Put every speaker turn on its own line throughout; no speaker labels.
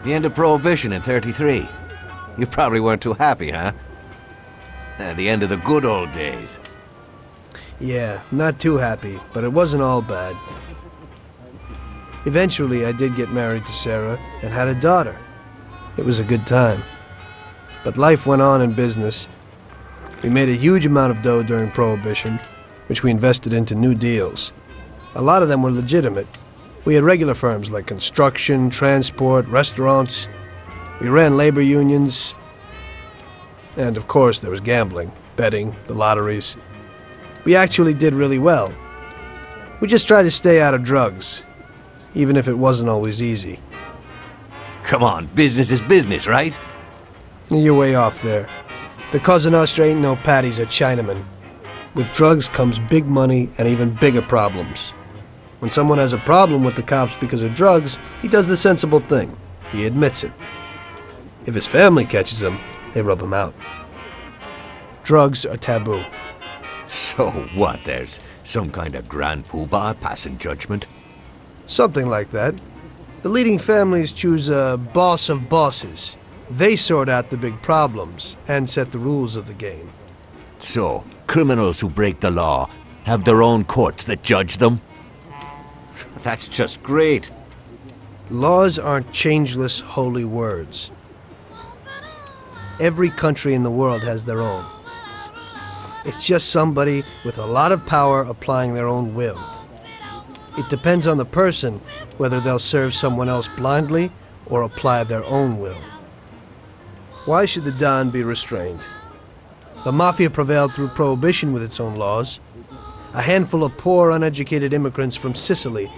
The end of Prohibition in '33. You probably weren't too happy, huh? The end of the good old days.
Yeah, not too happy, but it wasn't all bad. Eventually, I did get married to Sarah and had a daughter. It was a good time. But life went on in business. We made a huge amount of dough during Prohibition, which we invested into new deals. A lot of them were legitimate. We had regular firms like construction, transport, restaurants. We ran labor unions. And of course, there was gambling, betting, the lotteries. We actually did really well. We just tried to stay out of drugs, even if it wasn't always easy.
Come on, business is business, right?
You're way off there. The Cosa Nostra ain't no patties or Chinamen. With drugs comes big money and even bigger problems. When someone has a problem with the cops because of drugs, he does the sensible thing. He admits it. If his family catches him, they rub him out. Drugs are taboo.
So what, there's some kind of grand poobah passing judgment?
Something like that. The leading families choose a boss of bosses. They sort out the big problems and set the rules of the game.
So, criminals who break the law have their own courts that judge them? That's just great.
Laws aren't changeless holy words. Every country in the world has their own. It's just somebody with a lot of power applying their own will. It depends on the person whether they'll serve someone else blindly or apply their own will. Why should the Don be restrained? The Mafia prevailed through Prohibition with its own laws. A handful of poor, uneducated immigrants from Sicily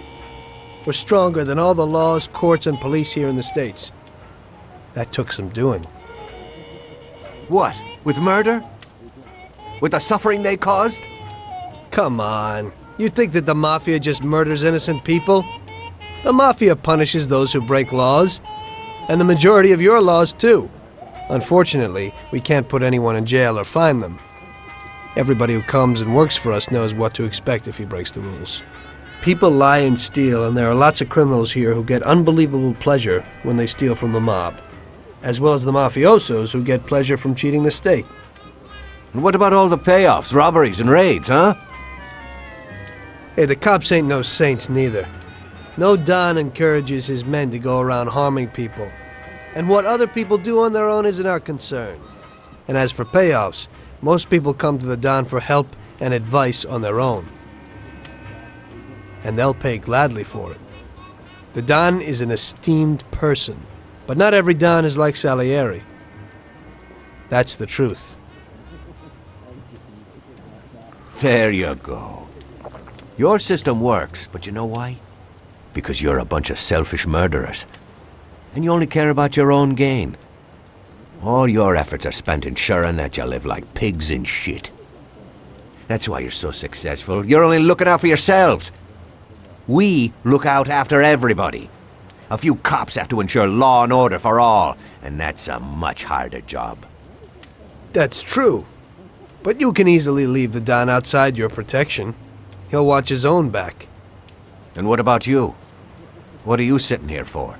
were stronger than all the laws, courts, and police here in the States. That took some doing.
What? With murder? With the suffering they caused?
Come on. You think that the Mafia just murders innocent people? The Mafia punishes those who break laws. And the majority of your laws, too. Unfortunately, we can't put anyone in jail or fine them. Everybody who comes and works for us knows what to expect if he breaks the rules. People lie and steal, and there are lots of criminals here who get unbelievable pleasure when they steal from the mob, as well as the mafiosos who get pleasure from cheating the state.
And what about all the payoffs, robberies, and raids, huh?
Hey, the cops ain't no saints neither. No Don encourages his men to go around harming people. And what other people do on their own isn't our concern. And as for payoffs, most people come to the Don for help and advice on their own. And they'll pay gladly for it. The Don is an esteemed person, but not every Don is like Salieri. That's the truth.
There you go. Your system works, but you know why? Because you're a bunch of selfish murderers. And you only care about your own gain. All your efforts are spent ensuring that you live like pigs in shit. That's why you're so successful. You're only looking out for yourselves. We look out after everybody. A few cops have to ensure law and order for all, and that's a much harder job.
That's true. But you can easily leave the Don outside your protection. He'll watch his own back.
And what about you? What are you sitting here for?